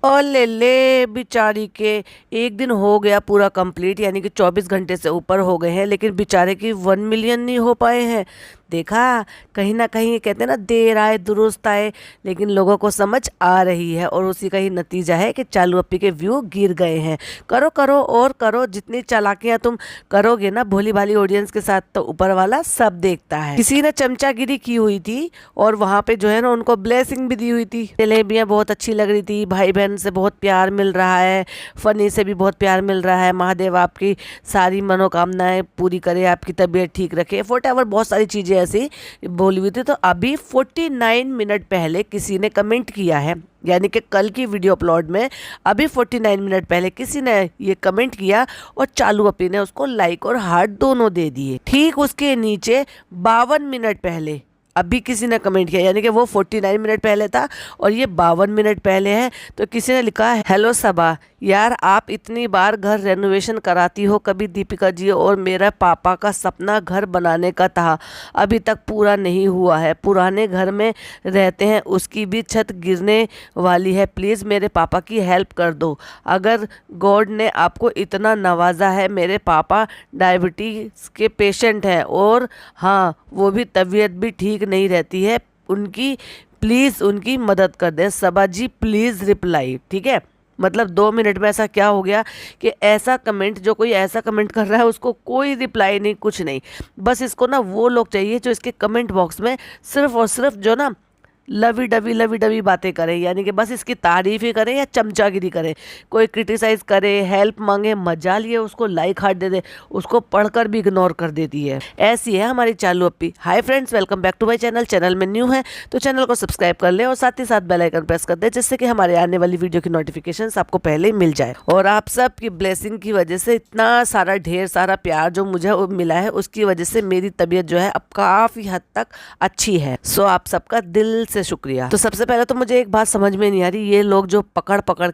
और ले बेचारी के एक दिन हो गया पूरा कंप्लीट, यानी कि 24 घंटे से ऊपर हो गए हैं, लेकिन बेचारे की 1 मिलियन नहीं हो पाए हैं। देखा, कहीं ना कहीं ये कहते हैं ना, देर आए दुरुस्त आए, लेकिन लोगों को समझ आ रही है और उसी का ही नतीजा है कि चालू अप्पी के व्यू गिर गए हैं। करो करो और करो, जितनी चालाकियां तुम करोगे ना भोली भाली ऑडियंस के साथ, तो ऊपर वाला सब देखता है। किसी ने चमचागिरी की हुई थी और वहां पे जो है ना उनको ब्लेसिंग भी दी हुई थी। जलेबियां बहुत अच्छी लग रही थी, भाई बहन से बहुत प्यार मिल रहा है, फनी से भी बहुत प्यार मिल रहा है। महादेव आपकी सारी मनोकामनाएं पूरी करे, आपकी तबीयत ठीक रखे, वॉटएवर, बहुत सारी चीजें ऐसी बोली हुई थी। तो अभी 49 मिनट पहले किसी ने कमेंट किया है, यानी कि कल की वीडियो अपलोड में अभी 49 मिनट पहले किसी ने ये कमेंट किया और चालू अप्पी ने उसको लाइक और हार्ट दोनों दे दिए। ठीक उसके नीचे 52 मिनट पहले अभी किसी ने कमेंट किया, यानी कि वो 49 मिनट पहले था और ये 52 मिनट पहले है। तो किसी ने लिखा, हेलो सबा यार, आप इतनी बार घर रेनोवेशन कराती हो, कभी दीपिका जी और मेरा पापा का सपना घर बनाने का था, अभी तक पूरा नहीं हुआ है। पुराने घर में रहते हैं, उसकी भी छत गिरने वाली है, प्लीज़ मेरे पापा की हेल्प कर दो। अगर गॉड ने आपको इतना नवाजा है, मेरे पापा डायबिटीज़ के पेशेंट हैं और हाँ, वो भी तबीयत भी ठीक नहीं रहती है, उनकी प्लीज़ उनकी मदद कर दें। सबा जी प्लीज़ रिप्लाई। ठीक है, मतलब 2 मिनट में ऐसा क्या हो गया कि ऐसा कमेंट, जो कोई ऐसा कमेंट कर रहा है उसको कोई रिप्लाई नहीं, कुछ नहीं। बस इसको ना वो लोग चाहिए जो इसके कमेंट बॉक्स में सिर्फ और सिर्फ जो ना लवी डबी बातें करें, यानी कि बस इसकी तारीफ ही करें या चमचागिरी करें। कोई क्रिटिसाइज करे, हेल्प मांगे, मजा लिए उसको लाइक हार्ट दे दे, उसको पढ़कर भी इग्नोर कर देती है। ऐसी है हमारी चालू अप्पी। Hi friends, welcome back to my channel. Channel में न्यू है तो चैनल को सब्सक्राइब कर ले और साथ ही साथ बेल आइकन प्रेस कर दे, जिससे कि हमारे आने वाली वीडियो की नोटिफिकेशन आपको पहले ही मिल जाए। और आप सब की ब्लेसिंग की वजह से, इतना सारा ढेर सारा प्यार जो मुझे मिला है, उसकी वजह से मेरी तबीयत जो है अब काफ़ी हद तक अच्छी है। सो आप सबका दिल से शुक्रिया। तो सबसे पहले तो मुझे एक बात समझ में नहीं आ रही, ये लोग जो पकड़ पकड़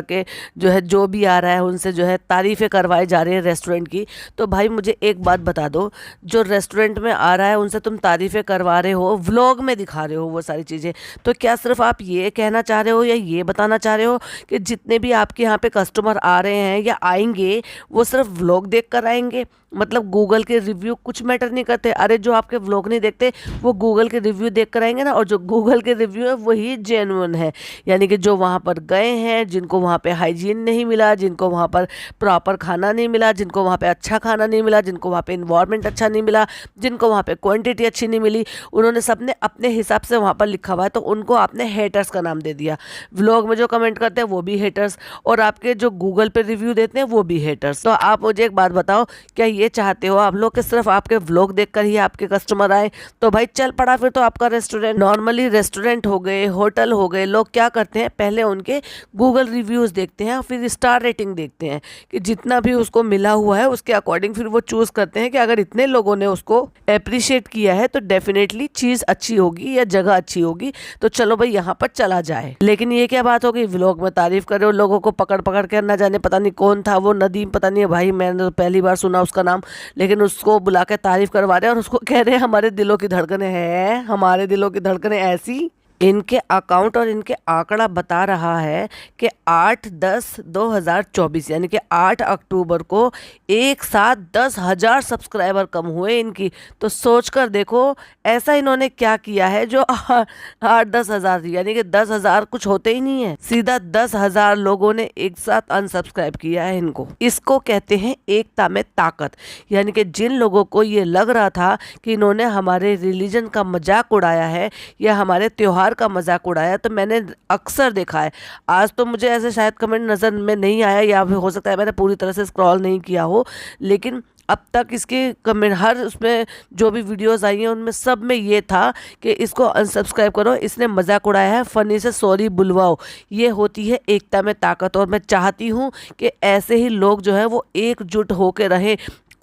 के जो है जो भी आ रहा है उनसे जो है तारीफें करवाई जा रही है रेस्टोरेंट की। तो भाई मुझे एक बात बता दो, जो रेस्टोरेंट में आ रहा है उनसे तुम तारीफें करवा रहे हो, व्लॉग में दिखा रहे हो वो सारी चीज़ें, तो क्या सिर्फ आप ये कहना चाह रहे हो या ये बताना चाह रहे हो कि जितने भी आपके यहाँ पे कस्टमर आ रहे हैं या आएंगे वो सिर्फ व्लॉग देख कर आएंगे? मतलब गूगल के रिव्यू कुछ मैटर नहीं करते? अरे जो आपके व्लॉग नहीं देखते वो गूगल के रिव्यू देख कर आएंगे ना, और जो गूगल के रिव्यू है वही जेन्युइन है, यानी कि जो वहाँ पर गए हैं, जिनको वहाँ पे हाइजीन नहीं मिला, जिनको वहाँ पर प्रॉपर खाना नहीं मिला, जिनको वहाँ पे अच्छा खाना नहीं मिला, जिनको वहाँ पे इन्वायरमेंट अच्छा नहीं मिला, जिनको वहाँ पे क्वांटिटी अच्छी नहीं मिली, उन्होंने सबने अपने हिसाब से वहाँ पर लिखा हुआ है, तो उनको आपने हेटर्स का नाम दे दिया। व्लॉग में जो कमेंट करते हैं वो भी हेटर्स, और आपके जो गूगल पे रिव्यू देते हैं वो भी हेटर्स। तो आप मुझे एक बात बताओ, क्या ये चाहते हो आप लोग कि सिर्फ आपके व्लॉग देखकर ही आपके कस्टमर आए? तो भाई चल पड़ा फिर तो आपका रेस्टोरेंट। नॉर्मली रेस्टोरेंट हो गए, होटल हो गए, लोग क्या करते हैं, पहले उनके गूगल रिव्यूज़ देखते हैं, फिर स्टार रेटिंग देखते हैं कि जितना भी उसको मिला हुआ है उसके अकॉर्डिंग फिर वो चूज़ करते हैं कि अगर इतने लोगों ने उसको अप्रिशिएट किया है तो डेफिनेटली चीज़ अच्छी होगी या जगह अच्छी होगी, तो चलो भाई यहाँ पर चला जाए। लेकिन ये क्या बात हो गई, व्लॉग में तारीफ कर रहे हो, लोगों को पकड़ पकड़ के, ना जाने पता नहीं कौन था वो नदीम, पता नहीं है भाई, मैंने तो पहली बार सुना उसका नाम, लेकिन उसको बुला के तारीफ करवा रहे हैं और उसको कह रहे हैं हमारे दिलों की धड़कनें हैं, हमारे दिलों की धड़कनें ऐसी। इनके अकाउंट और इनके आंकड़ा बता रहा है कि 8/10/2024 यानी कि 8 अक्टूबर को एक साथ 10,000 सब्सक्राइबर कम हुए इनकी। तो सोच कर देखो ऐसा इन्होंने क्या किया है जो 8-10 हज़ार, यानी कि 10,000 कुछ होते ही नहीं है, सीधा 10,000 लोगों ने एक साथ अनसब्सक्राइब किया है इनको। इसको कहते हैं एकता में ताकत। यानी कि जिन लोगों को ये लग रहा था कि इन्होंने हमारे रिलीजन का मजाक उड़ाया है या हमारे त्योहार का मजाक उड़ाया, तो मैंने अक्सर देखा है, आज तो मुझे ऐसे शायद कमेंट नज़र में नहीं आया या फिर हो सकता है मैंने पूरी तरह से स्क्रॉल नहीं किया हो, लेकिन अब तक इसके कमेंट हर उसमें जो भी वीडियोस आई हैं उनमें सब में ये था कि इसको अनसब्सक्राइब करो, इसने मजाक उड़ाया है, फनी से सॉरी बुलवाओ। ये होती है एकता में ताकत, और मैं चाहती हूँ कि ऐसे ही लोग जो है वो एकजुट होकर रहें,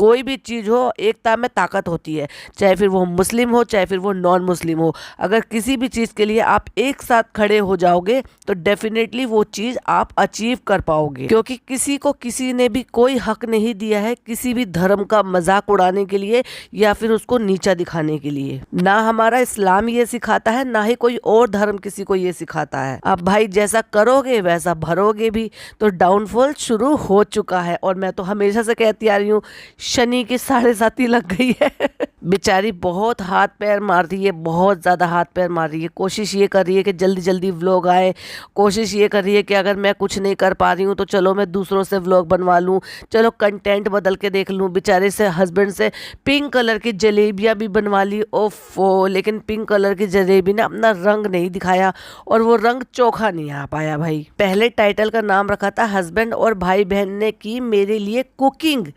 कोई भी चीज़ हो, एकता में ताकत होती है, चाहे फिर वो मुस्लिम हो चाहे फिर वो नॉन मुस्लिम हो। अगर किसी भी चीज़ के लिए आप एक साथ खड़े हो जाओगे तो डेफिनेटली वो चीज़ आप अचीव कर पाओगे, क्योंकि किसी को किसी ने भी कोई हक नहीं दिया है किसी भी धर्म का मजाक उड़ाने के लिए या फिर उसको नीचा दिखाने के लिए। ना हमारा इस्लाम ये सिखाता है, ना ही कोई और धर्म किसी को ये सिखाता है। अब भाई जैसा करोगे वैसा भरोगे भी। तो डाउनफॉल शुरू हो चुका है और मैं तो हमेशा से कहती आ रही हूँ, शनि की 7.5 लग गई है। बेचारी बहुत हाथ पैर मार रही है, बहुत ज़्यादा हाथ पैर मार रही है। कोशिश ये कर रही है कि जल्दी जल्दी व्लॉग आए, कोशिश ये कर रही है कि अगर मैं कुछ नहीं कर पा रही हूँ तो चलो मैं दूसरों से व्लॉग बनवा लूँ, चलो कंटेंट बदल के देख लूँ। बेचारे से हस्बैंड से पिंक कलर की जलेबियाँ भी बनवा ली, ओफो, लेकिन पिंक कलर की जलेबी ने अपना रंग नहीं दिखाया और वो रंग चोखा नहीं आ पाया भाई। पहले टाइटल का नाम रखा था हस्बैंड और भाई बहन ने की मेरे लिए कुकिंग,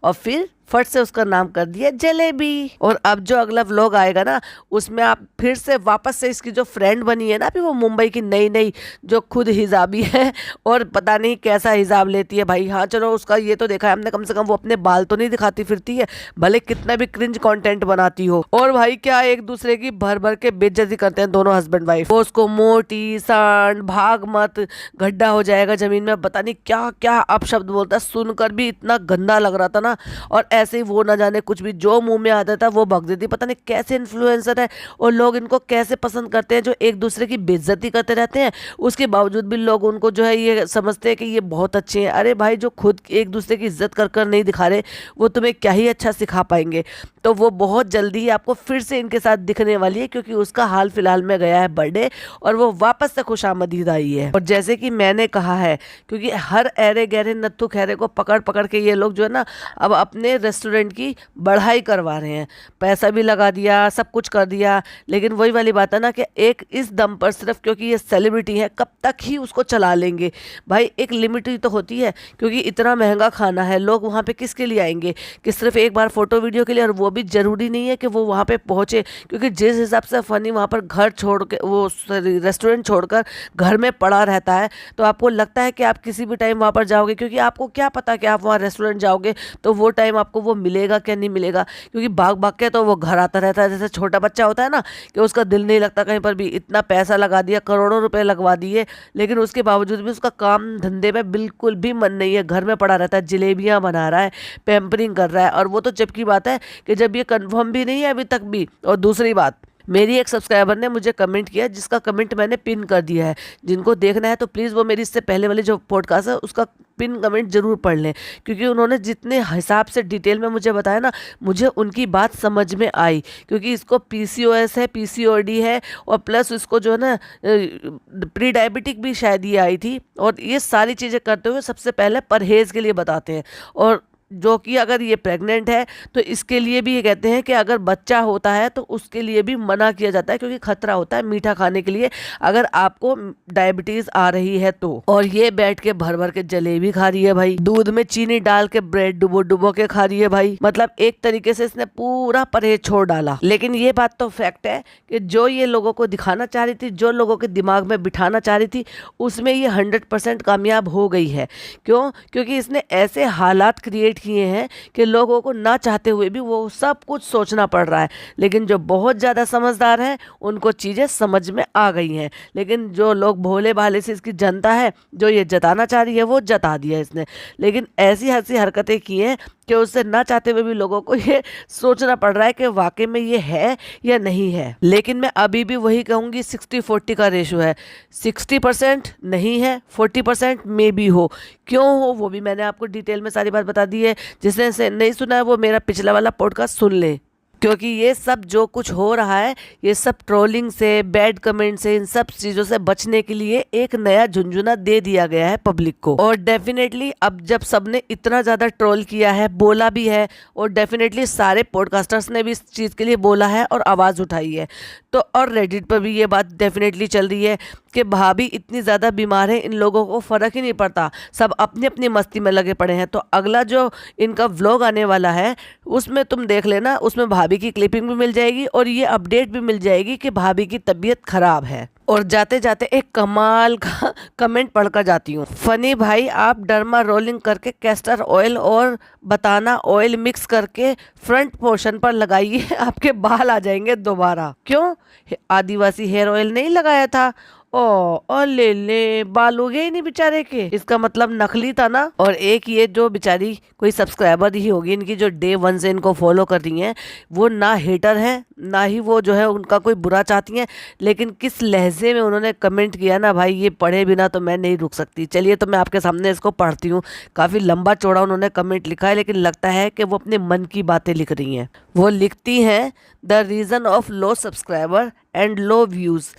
और फिर फट से उसका नाम कर दिया जलेबी। और अब जो अगला व्लॉग आएगा ना, उसमें आप फिर से वापस से इसकी जो फ्रेंड बनी है ना अभी वो मुंबई की नई नई, जो खुद हिजाबी है और पता नहीं कैसा हिजाब लेती है भाई। हाँ चलो उसका ये तो देखा है हमने, कम से कम वो अपने बाल तो नहीं दिखाती फिरती है, भले कितना भी क्रिंज कंटेंट बनाती हो। और भाई क्या एक दूसरे की भर भर के बेइज्जती करते हैं दोनों हस्बैंड वाइफ। वो उसको मोटी, सांड, भाग मत, गड्ढा हो जाएगा जमीन में, पता नहीं क्या क्या अपशब्द बोलता है, सुनकर भी इतना गंदा लग रहा था ना। और ऐसे ही वो ना जाने कुछ भी जो मुंह में आता था वो बक देती। पता नहीं कैसे इन्फ्लुएंसर है और लोग इनको कैसे पसंद करते हैं, जो एक दूसरे की बेइज्जती करते रहते हैं, उसके बावजूद भी लोग उनको जो है ये समझते हैं कि ये बहुत अच्छे हैं। अरे भाई जो खुद एक दूसरे की इज्जत कर कर नहीं दिखा रहे वो तुम्हें क्या ही अच्छा सिखा पाएंगे। तो वो बहुत जल्दी ही आपको फिर से इनके साथ दिखने वाली है, क्योंकि उसका हाल फिलहाल में गया है बर्थडे और वो वापस से खुशामदीद आई है। और जैसे कि मैंने कहा है, क्योंकि हर ऐरे गहरे नत्थु खैरे को पकड़ पकड़ के ये लोग जो है ना अब अपने रेस्टोरेंट की बढ़ाई करवा रहे हैं, पैसा भी लगा दिया, सब कुछ कर दिया, लेकिन वही वाली बात है ना कि एक इस दम पर सिर्फ क्योंकि ये सेलिब्रिटी है कब तक ही उसको चला लेंगे भाई। एक लिमिट ही तो होती है, क्योंकि इतना महंगा खाना है, लोग वहाँ पे किसके लिए आएंगे, कि सिर्फ एक बार फोटो वीडियो के लिए, और वो भी जरूरी नहीं है कि वो वहाँ पे पहुँचे, क्योंकि जिस हिसाब से फनी वहाँ पर घर छोड़ के वो रेस्टोरेंट छोड़कर घर में पड़ा रहता है, तो आपको लगता है कि आप किसी भी टाइम वहाँ पर जाओगे, क्योंकि आपको क्या पता कि आप वहाँ रेस्टोरेंट जाओगे तो वो टाइम आपको वो मिलेगा क्या नहीं मिलेगा, क्योंकि भाग भाग के तो वो घर आता रहता है। जैसे छोटा बच्चा होता है ना कि उसका दिल नहीं लगता कहीं पर भी, इतना पैसा लगा दिया, करोड़ों रुपए लगवा दिए, लेकिन उसके बावजूद भी उसका काम धंधे में बिल्कुल भी मन नहीं है, घर में पड़ा रहता है, जलेबियां बना रहा है, पैम्परिंग कर रहा है। और वो तो जब की बात है कि जब ये कंफर्म भी नहीं है अभी तक भी। और दूसरी बात, मेरी एक सब्सक्राइबर ने मुझे कमेंट किया, जिसका कमेंट मैंने पिन कर दिया है, जिनको देखना है तो प्लीज़ वो मेरी इससे पहले वाले जो पॉडकास्ट है उसका पिन कमेंट जरूर पढ़ लें, क्योंकि उन्होंने जितने हिसाब से डिटेल में मुझे बताया ना, मुझे उनकी बात समझ में आई। क्योंकि इसको PCOS है, PCOD है, और प्लस इसको जो है ना प्री डायबिटिक भी शायद ये आई थी। और ये सारी चीज़ें करते हुए सबसे पहले परहेज़ के लिए बताते हैं, और जो कि अगर ये प्रेग्नेंट है तो इसके लिए भी ये कहते हैं कि अगर बच्चा होता है तो उसके लिए भी मना किया जाता है, क्योंकि खतरा होता है मीठा खाने के लिए अगर आपको डायबिटीज आ रही है तो। और ये बैठ के भर भर के जलेबी खा रही है भाई, दूध में चीनी डाल के ब्रेड डुबो डुबो के खा रही है भाई। मतलब एक तरीके से इसने पूरा परहेज छोड़ डाला। लेकिन ये बात तो फैक्ट है कि जो ये लोगों को दिखाना चाह रही थी, जो लोगों के दिमाग में बिठाना चाह रही थी, उसमें ये 100% कामयाब हो गई है। क्यों? क्योंकि इसने ऐसे हालात क्रिएट किए हैं कि लोगों को ना चाहते हुए भी वो सब कुछ सोचना पड़ रहा है। लेकिन जो बहुत ज़्यादा समझदार हैं उनको चीज़ें समझ में आ गई हैं, लेकिन जो लोग भोले भाले से इसकी जनता है जो ये जताना चाह रही है वो जता दिया इसने। लेकिन ऐसी ऐसी हरकतें की हैं कि उससे ना चाहते हुए भी लोगों को ये सोचना पड़ रहा है कि वाकई में ये है या नहीं है। लेकिन मैं अभी भी वही कहूँगी, 60-40 का रेशो है। 60% नहीं है, 40% में भी हो। क्यों हो वो भी मैंने आपको डिटेल में सारी बात बता दी है। जिसने नहीं सुना है वो मेरा पिछला वाला पॉडकास्ट सुन ले, क्योंकि ये सब जो कुछ हो रहा है ये सब ट्रोलिंग से, बैड कमेंट से, इन सब चीज़ों से बचने के लिए एक नया झुंझुना दे दिया गया है पब्लिक को। और डेफिनेटली अब जब सबने इतना ज़्यादा ट्रोल किया है, बोला भी है, और डेफिनेटली सारे पॉडकास्टर्स ने भी इस चीज़ के लिए बोला है और आवाज़ उठाई है, तो और रेडिट पर भी ये बात डेफिनेटली चल रही है कि भाभी इतनी ज़्यादा बीमार है, इन लोगों को फ़र्क ही नहीं पड़ता, सब अपनी अपनी मस्ती में लगे पड़े हैं। तो अगला जो इनका व्लॉग आने वाला है उसमें तुम देख लेना, उसमें भाभी की क्लिपिंग भी मिल जाएगी और ये अपडेट भी मिल जाएगी कि भाभी की तबीयत खराब है। और जाते जाते एक कमाल का कमेंट पढ़कर जाती हूँ। फनी भाई, आप डर्मा रोलिंग करके कैस्टर ऑयल और बताना ऑयल मिक्स करके फ्रंट पोर्शन पर लगाइए, आपके बाल आ जाएंगे दोबारा। क्यों, आदिवासी हेयर ऑयल नहीं लगाया था? ओ ले ले, बाल हो गए ही नहीं बेचारे के, इसका मतलब नकली था ना। और एक ये जो बेचारी कोई सब्सक्राइबर ही होगी इनकी, जो डे 1 से इनको फॉलो कर रही हैं, वो ना हेटर है ना ही वो जो है उनका कोई बुरा चाहती हैं, लेकिन किस लहजे में उन्होंने कमेंट किया ना भाई, ये पढ़े बिना तो मैं नहीं रुक सकती। चलिए तो मैं आपके सामने इसको पढ़ती हूँ। काफ़ी लंबा चौड़ा उन्होंने कमेंट लिखा है, लेकिन लगता है कि वो अपने मन की बातें लिख रही हैं। वो लिखती हैं, the reason of low subscriber and low views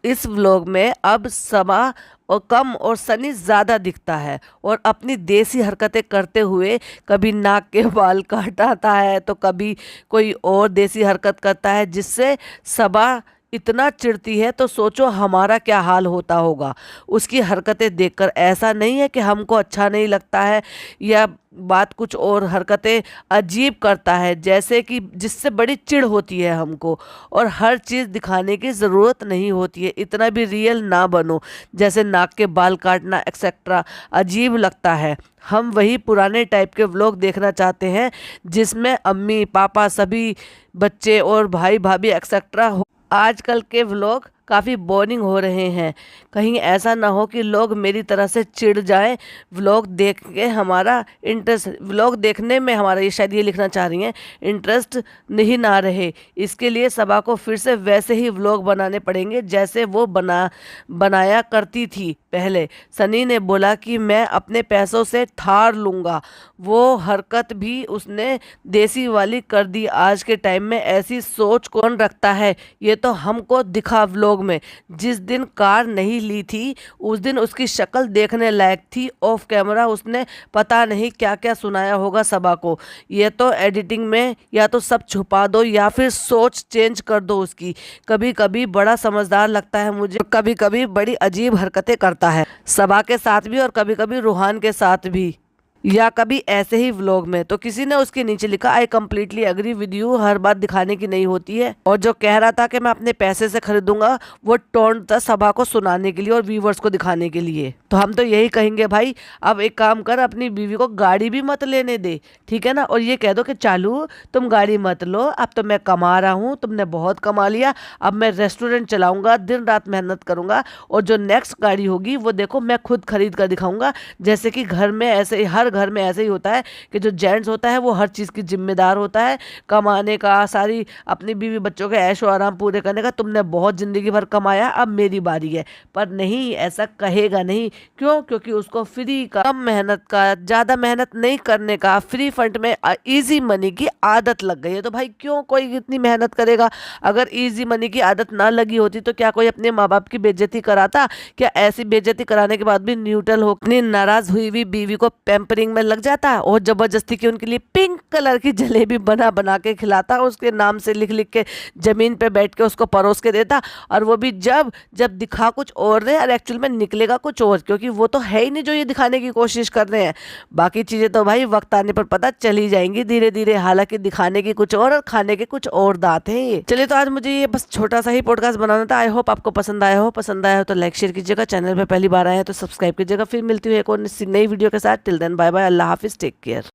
इस व्लॉग में अब सबा और कम और सनी ज़्यादा दिखता है और अपनी देसी हरकतें करते हुए कभी नाक के बाल काटाता है तो कभी कोई और देसी हरकत करता है, जिससे सबा इतना चिढ़ती है तो सोचो हमारा क्या हाल होता होगा। उसकी हरकतें देखकर ऐसा नहीं है कि हमको अच्छा नहीं लगता है या बात कुछ और, हरकतें अजीब करता है जैसे कि जिससे बड़ी चिढ़ होती है हमको, और हर चीज़ दिखाने की ज़रूरत नहीं होती है, इतना भी रियल ना बनो, जैसे नाक के बाल काटना एक्सेट्रा अजीब लगता है। हम वही पुराने टाइप के व्लॉग देखना चाहते हैं जिसमें अम्मी पापा सभी बच्चे और भाई भाभी एक्सेट्रा हो। आजकल के व्लॉग काफ़ी बोरिंग हो रहे हैं, कहीं ऐसा ना हो कि लोग मेरी तरह से चिढ़ जाएं। व्लॉग देख के हमारा इंटरेस्ट, व्लॉग देखने में हमारा, ये शायद ये लिखना चाह रही हैं, इंटरेस्ट नहीं ना रहे। इसके लिए सबा को फिर से वैसे ही व्लॉग बनाने पड़ेंगे जैसे वो बनाया करती थी पहले। सनी ने बोला कि मैं अपने पैसों से थार लूँगा, वो हरकत भी उसने देसी वाली कर दी। आज के टाइम में ऐसी सोच कौन रखता है, ये तो हमको दिखा व्लॉग में। जिस दिन कार नहीं ली थी उस दिन उसकी शक्ल देखने लायक थी, ऑफ कैमरा उसने पता नहीं क्या क्या सुनाया होगा सबा को। ये तो एडिटिंग में या तो सब छुपा दो या फिर सोच चेंज कर दो उसकी। कभी कभी बड़ा समझदार लगता है मुझे, कभी कभी बड़ी अजीब हरकतें करता है, सबा के साथ भी और कभी कभी रूहान के साथ भी, या कभी ऐसे ही व्लॉग में। तो किसी ने उसके नीचे लिखा, I completely agree with you, हर बात दिखाने की नहीं होती है। और जो कह रहा था कि मैं अपने पैसे से खरीदूंगा, वो टोंट था सभा को सुनाने के लिए और व्यूवर्स को दिखाने के लिए। तो हम तो यही कहेंगे भाई, अब एक काम कर, अपनी बीवी को गाड़ी भी मत लेने दे, ठीक है ना, और ये कह दो कि चालू तुम गाड़ी मत लो, अब तो मैं कमा रहा हूँ, तुमने बहुत कमा लिया, अब मैं रेस्टोरेंट चलाऊंगा, दिन रात मेहनत करूंगा, और जो नेक्स्ट गाड़ी होगी वो देखो मैं खुद खरीद कर दिखाऊंगा। जैसे कि घर में ऐसे, हर घर में ऐसे ही होता है कि जो जेंट्स होता है वो हर चीज़ की जिम्मेदार होता है, कमाने का, सारी अपनी बीवी बच्चों के ऐशो आराम पूरे करने का। तुमने बहुत ज़िंदगी भर कमाया, अब मेरी बारी है। पर नहीं, ऐसा कहेगा नहीं। क्यों? क्योंकि उसको फ्री का, कम मेहनत का, ज़्यादा मेहनत नहीं करने का, फ्री फंड में ईजी मनी की आदत लग गई है। तो भाई क्यों कोई इतनी मेहनत करेगा? अगर ईजी मनी की आदत ना लगी होती तो क्या कोई अपने माँ बाप की बेइज्जती कराता? क्या ऐसी बेइज्जती कराने के बाद भी न्यूट्रल हो, अपनी नाराज हुई हुई बीवी को पैम्परिंग में लग जाता और जबरदस्ती की उनके लिए पिंक कलर की जलेबी बना बना के खिलाता, उसके नाम से लिख लिख के जमीन पे बैठ के उसको परोस के देता, और वो भी जब जब दिखा कुछ और रहे और एक्चुअल में निकलेगा कुछ और, क्योंकि वो तो है ही नहीं जो ये दिखाने की कोशिश कर रहे हैं। बाकी चीज़ें तो भाई वक्त आने पर पता चली जाएंगी धीरे धीरे, हालांकि दिखाने की कुछ और खाने के कुछ और दांत हैं ये। चलिए, तो आज मुझे ये बस छोटा सा ही पॉडकास्ट बनाना था। आई होप आपको पसंद आया हो। पसंद आया हो तो लाइक शेयर कीजिएगा, चैनल पे पहली बार आए हैं तो सब्सक्राइब कीजिएगा। फिर मिलती हूँ एक और नई वीडियो के साथ। टिल देन बाय बाय, अल्लाह हाफिज, टेक केयर।